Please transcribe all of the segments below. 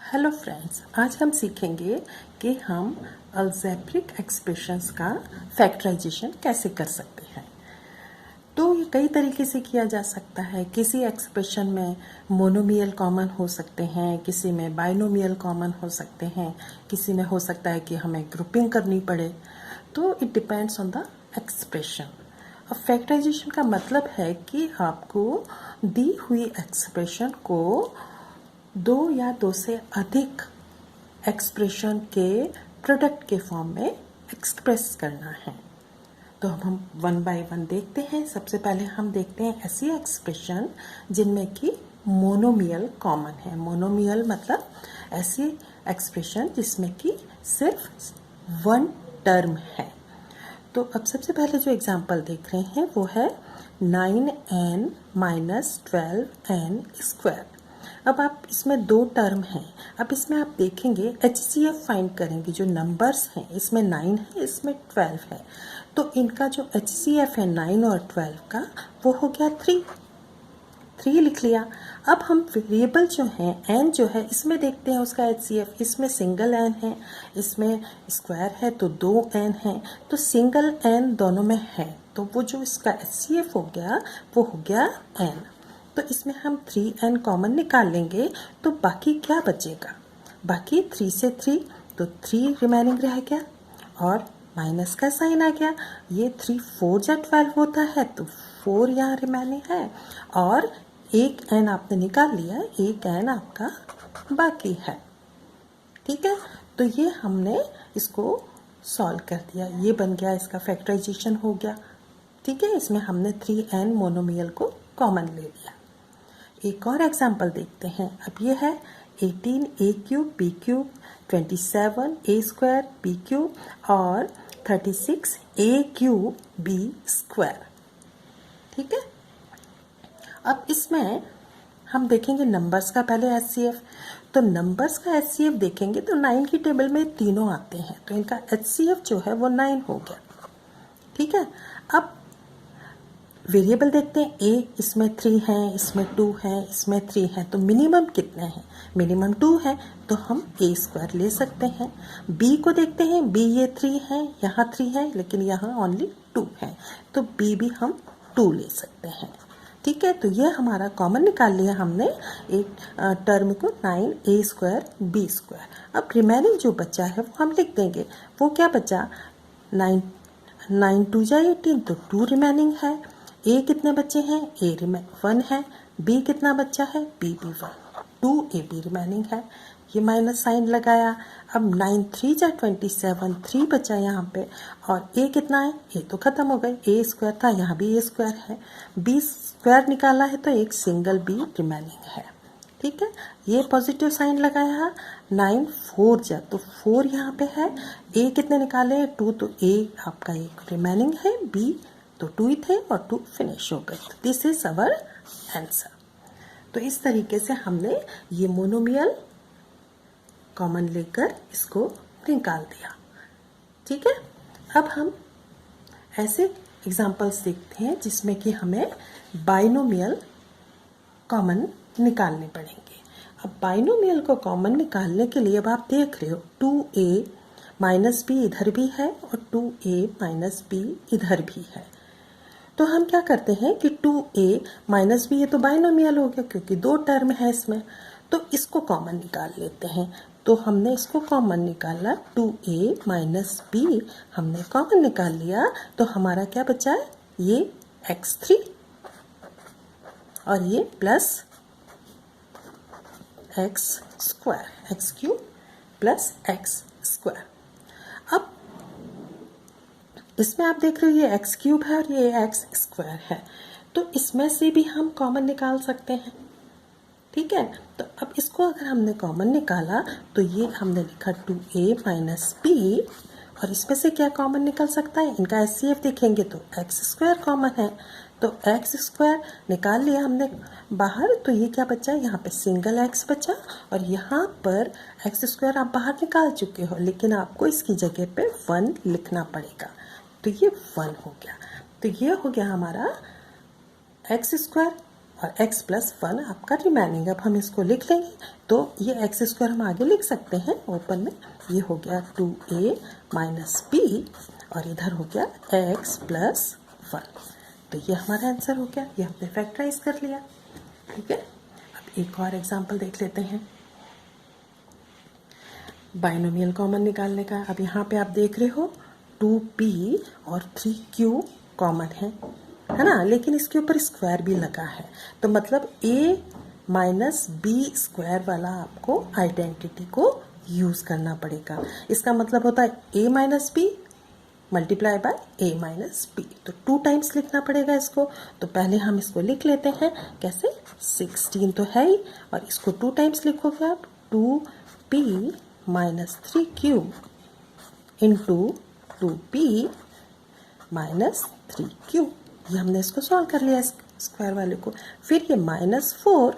Hello friends, आज हम सीखेंगे कि हम अलजेब्रिक एक्सप्रेशंस का फैक्टराइजेशन कैसे कर सकते हैं। तो ये कई तरीके से किया जा सकता है। किसी एक्सप्रेशन में मोनोमियल कॉमन हो सकते हैं, किसी में बाइनोमियल कॉमन हो सकते हैं, किसी में हो सकता है कि हमें ग्रुपिंग करनी पड़े। तो it depends on the expression. अब फैक्टराइजेशन का मतलब है कि आपको दी हुई एक्सप्रेशन को दो या दो से अधिक एक्सप्रेशन के प्रोडक्ट के फॉर्म में एक्सप्रेस करना है। तो हम वन बाय वन देखते हैं। सबसे पहले हम देखते हैं ऐसी एक्सप्रेशन जिनमें कि मोनोमियल कॉमन है। मोनोमियल मतलब ऐसी एक्सप्रेशन जिसमें कि सिर्फ वन टर्म है। तो अब सबसे पहले जो एग्जांपल देख रहे हैं वो है 9n माइनस 12n स्क्वायर। अब आप इसमें दो टर्म हैं। अब इसमें आप देखेंगे HCF फाइंड करेंगे। जो नंबर्स हैं इसमें 9 है, इसमें 12 है। तो इनका जो HCF है 9 और 12 का वो हो गया 3 लिख लिया। अब हम वेरिएबल जो है n जो है इसमें देखते हैं उसका HCF। इसमें सिंगल n है, इसमें स्क्वायर है तो 2n है। तो सिंगल n दोनों में है तो वो जो इसका HCF हो गया वो हो गया n। तो इसमें हम 3n कॉमन निकाल लेंगे तो बाकी क्या बचेगा? बाकी 3 से 3 तो 3 रिमेनिंग रह गया और माइनस का साइन आ गया। ये 3 4 जा 12 होता है तो 4 यहाँ रिमेनिंग है और एक n आपने निकाल लिया, एक n आपका बाकी है। ठीक है, तो ये हमने इसको सॉल्व कर दिया। ये बन गया, इसका फैक्टराइजेशन हो गया। ठीक है, इसमें हमने 3n मोनोमियल को कॉमन ले लिया। एक और एग्जाम्पल देखते हैं। अब ये है 18a cube b cube 27a square b cube और 36a क्यूब b स्क्वायर। ठीक है, अब इसमें हम देखेंगे नंबर्स का पहले HCF। तो नंबर्स का HCF देखेंगे तो 9 की टेबल में तीनों आते हैं तो इनका HCF जो है वो 9 हो गया। ठीक है, अब वेरिएबल देखते हैं। a इसमें 3 है, इसमें 2 है, इसमें 3 है तो मिनिमम कितने हैं? मिनिमम 2 है तो हम a स्क्वायर ले सकते हैं। b को देखते हैं, b ये 3 है, यहाँ 3 है लेकिन यहाँ ओनली 2 है तो b भी हम 2 ले सकते हैं। ठीक है, तो ये हमारा कॉमन निकाल लिया हमने एक टर्म को 9a स्क्वायर b स्क्वायर। अब रिमेनिंग जो बचा है वो हम लिख देंगे। वो क्या बचा? 9 2 जा 18 तो 2 रिमेनिंग है। a कितने बच्चे हैं? a 1 है। b कितना बच्चा है? b भी 1, 2ab रिमेनिंग है। ये माइनस साइन लगाया। अब 9 3 जा 27, 3 बचा यहाँ पे और a कितना है? a तो खत्म हो गए, a स्क्वायर था, यहाँ भी a स्क्वायर है। b स्क्वायर निकाला है तो एक सिंगल b रिमेनिंग है। ठीक है, ये पॉजिटिव साइन लगाया। 9 4 जा तो 4 यहाँ पे है। a कितने निकाले? 2 तो a आपका एक रिमेनिंग है, b तो 2 ही थे और 2 फिनिश हो गए। तो दिस इज अवर आंसर। तो इस तरीके से हमने ये मोनोमियल कॉमन लेकर इसको निकाल दिया। ठीक है, अब हम ऐसे एग्जांपल्स देखते हैं जिसमें कि हमें बाइनोमियल कॉमन निकालने पड़ेंगे। अब बाइनोमियल को कॉमन निकालने के लिए अब आप देख रहे हो 2a माइनस बी इधर भी है और 2a माइनस बी इधर भी है। तो हम क्या करते हैं कि 2a माइनस बी, ये तो बाइनोमियल हो गया क्योंकि दो टर्म है इसमें, तो इसको कॉमन निकाल लेते हैं। तो हमने इसको कॉमन निकाला, 2a माइनस बी हमने कॉमन निकाल लिया तो हमारा क्या बचा है? ये x3 और ये plus x square, x cube plus x square. अब इसमें आप देख रहे हो ये एक्स क्यूब है और ये एक्स स्क्वायर है तो इसमें से भी हम कॉमन निकाल सकते हैं। ठीक है, तो अब इसको अगर हमने कॉमन निकाला तो ये हमने लिखा 2a माइनस बी और इसमें से क्या कॉमन निकल सकता है? इनका HCF देखेंगे तो एक्स स्क्वायर कॉमन है तो एक्स स्क्वायर निकाल लिया हमने बाहर। तो ये क्या बचा? यहाँ पे सिंगल एक्स बचा और यहाँ पर एक्स स्क्वायर आप बाहर निकाल चुके हो लेकिन आपको इसकी जगह पे 1 लिखना पड़ेगा तो ये 1 हो गया। तो ये हो गया हमारा एक्स स्क्वायर और x प्लस 1 आपका रिमेनिंग। अब हम इसको लिख लेंगे तो ये एक्स स्क्वायर हम आगे लिख सकते हैं ओपन में, ये हो गया 2a माइनस बी और इधर हो गया x प्लस 1। तो ये हमारा आंसर हो गया, ये हमने फैक्टराइज कर लिया। ठीक है, अब एक और एग्जांपल देख लेते हैं बाइनोमियल कॉमन निकालने का। अब यहाँ पे आप देख रहे हो 2p और 3q कॉमन है ना, लेकिन इसके ऊपर स्क्वायर भी लगा है, तो मतलब a माइनस बी स्क्वायर वाला आपको आइडेंटिटी को यूज करना पड़ेगा। इसका मतलब होता है a minus B multiply by a minus B, तो 2 टाइम्स लिखना पड़ेगा इसको। तो पहले हम इसको लिख लेते हैं, कैसे, 16 तो है ही, और इसको 2 टाइम्स लिखोगे आप, 2p minus 3q into 2p minus 3q। ये हमने इसको सॉल्व कर लिया स्क्वायर वाले को। फिर ये -4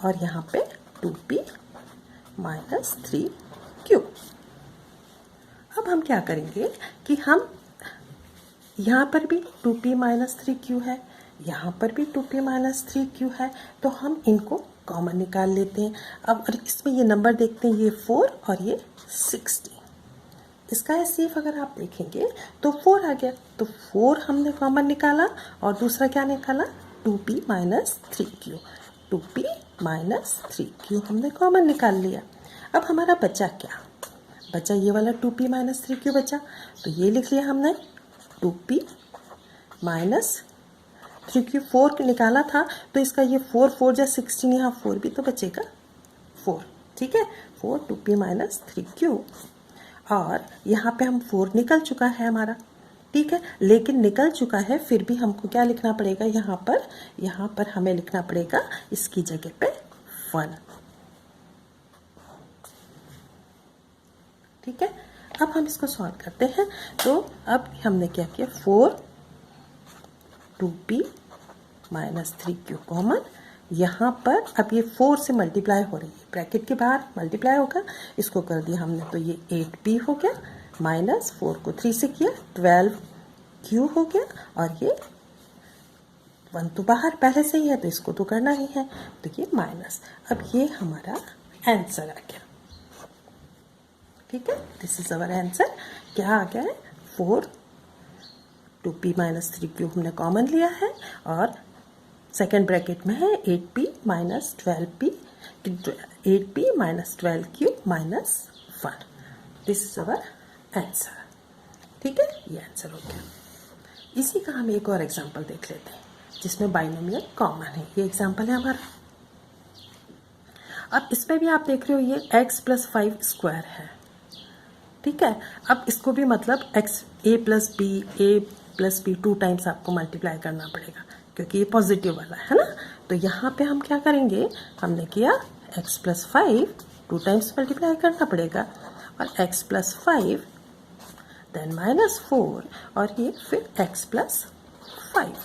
और यहाँ पे 2p माइनस 3q। अब हम क्या करेंगे कि हम यहाँ पर भी 2p माइनस 3q है, यहाँ पर भी 2p माइनस 3q है, तो हम इनको कॉमन निकाल लेते हैं। अब और इसमें ये नंबर देखते हैं, ये 4 और ये 16। इसका एचसीएफ अगर आप देखेंगे तो 4 आ गया, तो 4 हमने कॉमन निकाला और दूसरा क्या निकाला, 2p minus 3q। 2p minus 3q हमने कॉमन निकाल लिया। अब हमारा बचा क्या, बचा ये वाला 2p माइनस 3q बचा, तो ये लिख लिया हमने 2p माइनस 3q। 4 निकाला था तो इसका ये 4 4 जा 16, यहाँ 4 भी तो बचेगा 4। ठीक है, 4 2p माइनस 3q, और यहाँ पे हम 4 निकल चुका है हमारा। ठीक है, लेकिन निकल चुका है फिर भी हमको क्या लिखना पड़ेगा, यहाँ पर हमें लिखना पड़ेगा इसकी जगह पे 1। ठीक है, अब हम इसको सॉल्व करते हैं। तो अब हमने क्या किया, 4 2p माइनस 3q कॉमन, यहाँ पर अब ये 4 से मल्टीप्लाई हो रही है, ब्रैकेट के बाहर मल्टीप्लाई होगा, इसको कर दिया हमने, तो ये 8p हो गया, माइनस 4 को 3 से किया 12q हो गया, और ये 1 तो बाहर पहले से ही है तो इसको तो करना ही है, तो ये माइनस। अब ये हमारा आंसर आ गया। ठीक है, दिस इज अवर आंसर। क्या आ गया है, 4 2p माइनस 3q हमने कॉमन लिया है, और सेकेंड ब्रैकेट में है 8p minus 12p, 8p minus 12q minus 1। This is our answer. ठीक है, ये आंसर हो गया। इसी का हम एक और एग्जांपल देख लेते हैं जिसमें बाइनोमियल कॉमन है। ये एग्जांपल है हमारा। अब इसमें भी आप देख रहे हो ये x प्लस 5 स्क्वायर है। ठीक है, अब इसको भी मतलब a प्लस बी 2 टाइम्स आपको मल्टीप्लाई करना पड़ेगा क्योंकि ये पॉजिटिव वाला है ना। तो यहाँ पे हम क्या करेंगे, हमने किया x प्लस 5 2 टाइम्स मल्टीप्लाई करना पड़ेगा, और x प्लस 5 देन माइनस 4 और ये फिर x प्लस 5।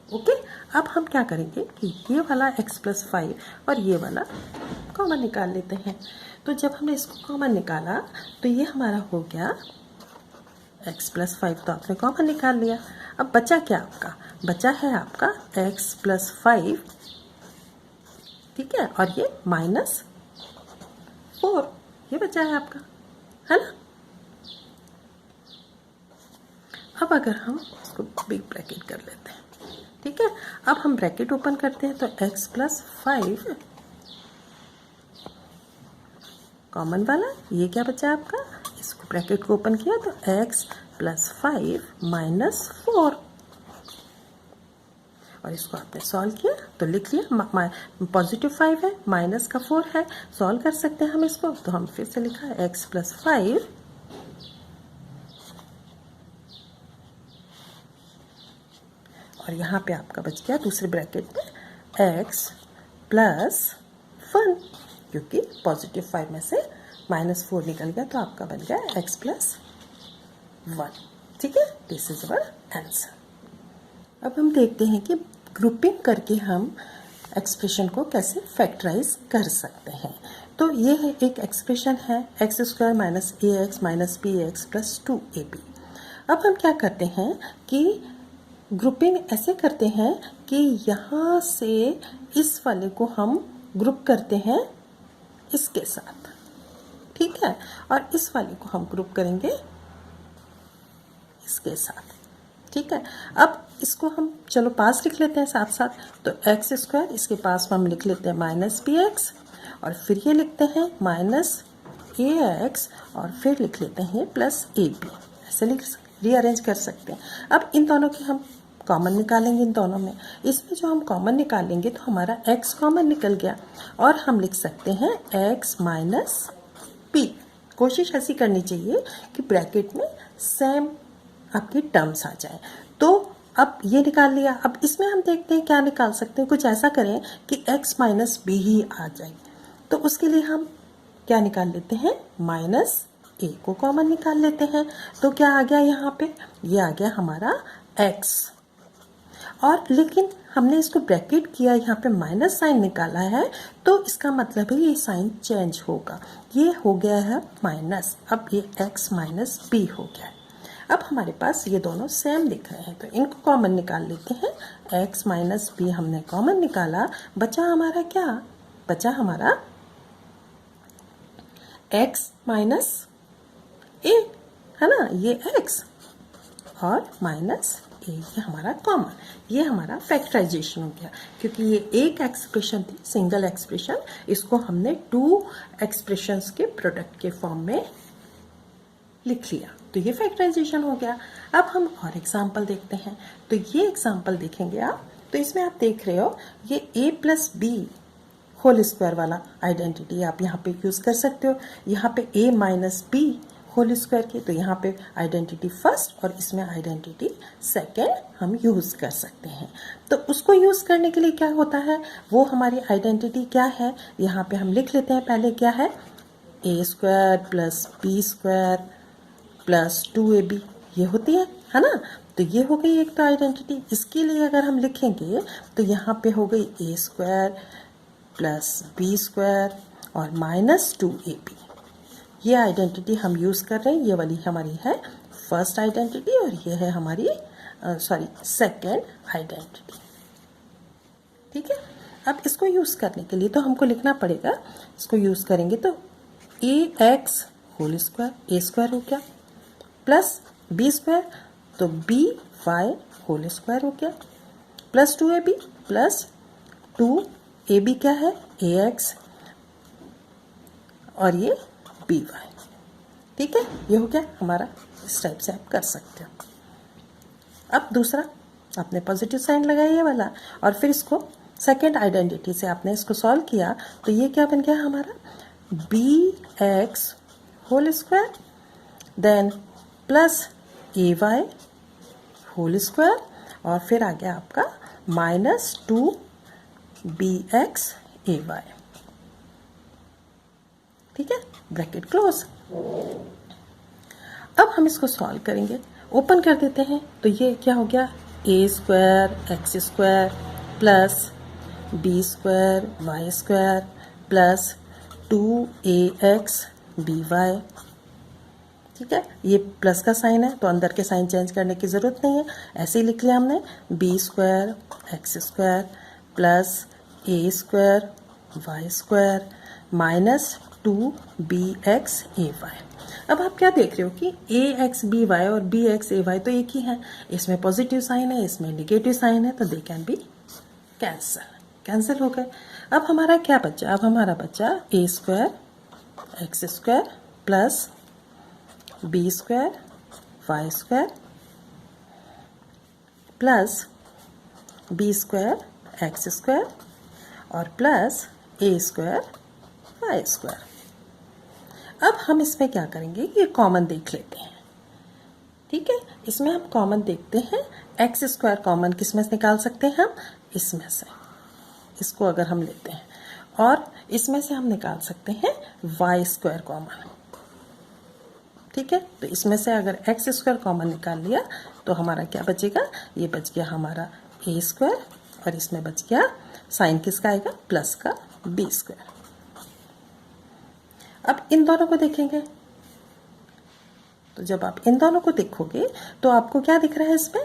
ओके, अब हम क्या करेंगे कि ये वाला x प्लस 5 और ये वाला कॉमन निकाल लेते हैं। तो जब हमने इसको कॉमन निकाला तो ये हमारा हो गया x प्लस 5, तो आपने कॉमन निकाल लिया। अब बचा क्या आपका, बचा है आपका x प्लस 5, ठीक है, और ये माइनस 4, ये बचा है आपका, है ना। अब अगर हम इसको बिग ब्रैकेट कर लेते हैं, ठीक है, अब हम ब्रैकेट ओपन करते हैं तो x प्लस 5 कॉमन वाला, ये क्या बचा आपका, इसको ब्रैकेट को ओपन किया तो x प्लस 5 माइनस 4, और इसको आपने सॉल्व किया तो लिख लिया पॉजिटिव 5 है, माइनस का 4 है, सॉल्व कर सकते हैं हम इसको। तो हम फिर से लिखा है x प्लस 5 और यहाँ पे आपका बच गया दूसरे ब्रैकेट में x प्लस 1, क्योंकि पॉजिटिव 5 में से माइनस 4 निकल गया तो आपका बन गया x प्लस 1। ठीक है, दिस इज अवर आंसर। अब हम देखते हैं कि ग्रुपिंग करके हम एक्सप्रेशन को कैसे फैक्टराइज कर सकते हैं। तो ये है एक एक्सप्रेशन है x square minus a x minus b x plus 2ab। अब हम क्या करते हैं कि ग्रुपिंग ऐसे करते हैं कि यहाँ से इस वाले को हम ग्रुप करते हैं इसके साथ, ठीक है, और इस वाले को हम ग्रुप करेंगे इसके साथ, ठीक है। अब इसको हम चलो पास लिख लेते हैं साथ साथ, तो एक्स स्क्वायर इसके पास में हम लिख लेते हैं माइनस बी एक्स, और फिर ये लिखते हैं माइनस ए एक्स, और फिर लिख लेते हैं प्लस ए बी, ऐसे रीअरेंज कर सकते हैं। अब इन दोनों की हम कॉमन निकालेंगे, इन दोनों में इसमें जो हम कॉमन निकालेंगे तो हमारा x कॉमन निकल गया, और हम लिख सकते हैं x माइनस पी। कोशिश ऐसी करनी चाहिए कि ब्रैकेट में सेम आपकी टर्म्स आ जाए। तो अब ये निकाल लिया, अब इसमें हम देखते हैं क्या निकाल सकते हैं। कुछ ऐसा करें कि x माइनस बी ही आ जाए, तो उसके लिए हम क्या निकाल लेते हैं, माइनस ए को कॉमन निकाल लेते हैं। तो क्या आ गया यहाँ पे, ये आ गया हमारा x, और लेकिन हमने इसको ब्रैकेट किया, यहाँ पे माइनस साइन निकाला है, तो इसका मतलब है ये साइन चेंज होगा, ये हो गया है माइनस, अब ये x माइनस बी हो गया है। अब हमारे पास ये दोनों सेम दिख रहे हैं, तो इनको कॉमन निकाल लेते हैं। x माइनस बी हमने कॉमन निकाला, बचा हमारा क्या, बचा हमारा x माइनस ए, है ना, ये x और माइनस ए, ये हमारा कॉमन, ये हमारा फैक्टराइजेशन हो गया, क्योंकि ये एक एक्सप्रेशन थी, सिंगल एक्सप्रेशन, इसको हमने टू एक्सप्रेशंस के प्रोडक्ट के फॉर्म में लिख लिया, तो ये फैक्टराइजेशन हो गया। अब हम और एग्जाम्पल देखते हैं, तो ये एग्जाम्पल देखेंगे आप, तो इसमें आप देख रहे हो ये a plus B whole square वाला आइडेंटिटी आप यहाँ पे यूज कर सकते हो, यहाँ पे a minus B whole square की, तो यहाँ पे आइडेंटिटी फर्स्ट और इसमें आइडेंटिटी सेकेंड हम यूज कर सकते हैं। तो उसको यूज करने के लिए क्या होता है, वो हमारी आइडेंटिटी क्या है, यहाँ पे हम लिख लेते हैं। पहले क्या है, a square plus b square plus 2ab, ये होती है ना, तो ये हो गई एक तो आइडेंटिटी। इसके लिए अगर हम लिखेंगे तो यहाँ पे हो गई ए स्क्वायर प्लस बी स्क्वायर और माइनस 2ab, ये आइडेंटिटी हम यूज़ कर रहे हैं, ये वाली हमारी है फर्स्ट आइडेंटिटी और ये है हमारी सेकेंड आइडेंटिटी, ठीक है। अब इसको यूज़ करने के लिए तो हमको लिखना पड़ेगा, इसको यूज़ करेंगे तो ए एक्स होल स्क्वायर, ए स्क्वायर हो गया, प्लस बी स्क्वायर तो बी वाई होल स्क्वायर हो गया, प्लस 2ab प्लस 2ab क्या है, ए एक्स और ये बी वाई, ठीक है, ये हो गया हमारा। इस टाइप से आप कर सकते हो। अब दूसरा आपने पॉजिटिव साइन लगाया ये वाला, और फिर इसको सेकेंड आइडेंटिटी से आपने इसको सॉल्व किया, तो ये क्या बन गया हमारा, b x whole square then plus a y whole square, और फिर आ गया आपका माइनस 2bx ay, ठीक है, ब्रैकेट क्लोज। अब हम इसको सॉल्व करेंगे, ओपन कर देते हैं, तो ये क्या हो गया, a square x square plus b square y square plus 2ax by, ठीक है, ये प्लस का साइन है तो अंदर के साइन चेंज करने की ज़रूरत नहीं है, ऐसे ही लिख लिया हमने, b square x square plus a square y square minus 2bx ay। अब आप क्या देख रहे हो कि ax by और bx ay तो एक ही है, इसमें पॉजिटिव साइन है, इसमें निगेटिव साइन है, तो दे कैन बी कैंसिल हो गए। अब हमारा क्या बचा, अब हमारा बचा a square x square plus b square y square plus b square x square और plus a square y square. अब हम इसमें क्या करेंगे, ये कॉमन देख लेते हैं, ठीक है, इसमें हम कॉमन देखते हैं। एक्स स्क्वायर कॉमन किस में से निकाल सकते हैं हम, इसमें से, इसको अगर हम लेते हैं, और इसमें से हम निकाल सकते हैं वाई स्क्वायर कॉमन, ठीक है, तो इसमें से अगर एक्स स्क्वायर कॉमन निकाल लिया तो हमारा क्या बचेगा, ये बच गया हमारा ए स्क्वायर, और इसमें बच गया साइन किसका आएगा, प्लस का बी स्क्वायर। अब इन दोनों को देखेंगे, तो जब आप इन दोनों को देखोगे तो आपको क्या दिख रहा है, इसमें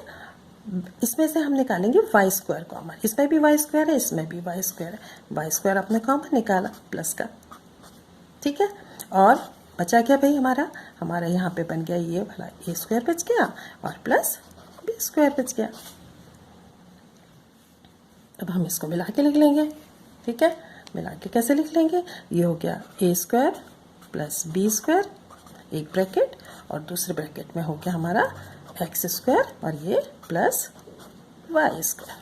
इसमें से हम निकालेंगे वाई स्क्वायर कॉमन, इसमें भी वाई स्क्वायर है, इसमें भी वाई स्क्वायर है, वाई स्क्वायर अपने कॉमन निकाला प्लस का, ठीक है। और बचा क्या भाई हमारा यहाँ पे बन गया ये वाला ए स्क्वायर बच गया और प्लस बी स्क्वायर बच गया। अब हम इसको मिला के लिख लेंगे, ठीक है। मिला के कैसे लिख लेंगे, ये हो गया a square plus b square, एक ब्रैकेट, और दूसरे ब्रैकेट में हो गया हमारा एक्स स्क्वायर और ये प्लस वाई स्क्वायर,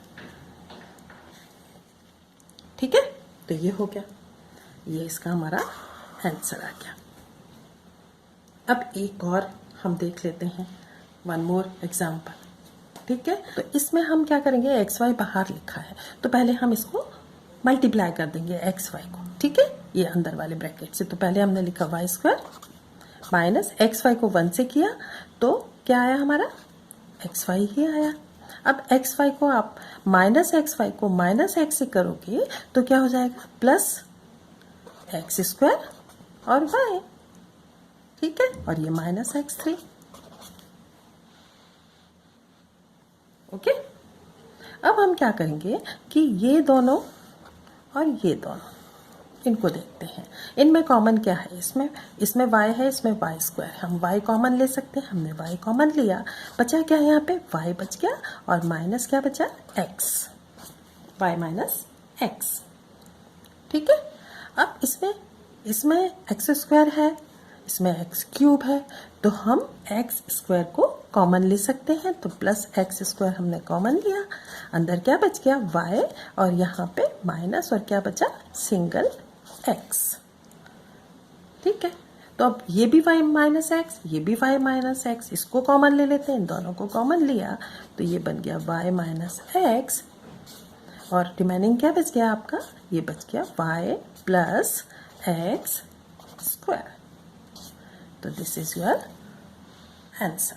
ठीक है। तो ये हो गया, ये इसका हमारा आंसर आ गया। अब एक और हम देख लेते हैं, वन मोर एग्जाम्पल, ठीक है। तो इसमें हम क्या करेंगे, एक्स वाई बाहर लिखा है तो पहले हम इसको मल्टीप्लाई कर देंगे एक्स वाई को, ठीक है, ये अंदर वाले ब्रैकेट से। तो पहले हमने लिखा Y square minus X Y को 1 से किया तो क्या आया हमारा, एक्स वाई ही आया। अब एक्स वाई को आप माइनस एक्स वाई को माइनस एक्स से करोगे तो क्या हो जाएगा, प्लस एक्स स्क्वायर और वाई, ठीक है, और ये माइनस x3, ओके। अब हम क्या करेंगे कि ये दोनों और ये दोनों इनको देखते हैं, इनमें कॉमन क्या है, इसमें y है, इसमें y स्क्वायर, हम y कॉमन ले सकते हैं, हमने y कॉमन लिया, बचा क्या है यहाँ पे, y बच गया और माइनस क्या बचा, x, y माइनस x, ठीक है। अब इसमें x स्क्वायर है, इसमें एक्स क्यूब है, तो हम एक्स स्क्वायर को कॉमन ले सकते हैं, तो प्लस एक्स स्क्वायर हमने कॉमन लिया, अंदर क्या बच गया y और यहाँ पे माइनस और क्या बचा, सिंगल x, ठीक है। तो अब ये भी y माइनस एक्स, ये भी y माइनस एक्स, इसको कॉमन ले लेते हैं, इन दोनों को कॉमन लिया तो ये बन गया y माइनस एक्स और रिमेनिंग क्या बच गया आपका, ये बच गया y plus x square. So this is your answer.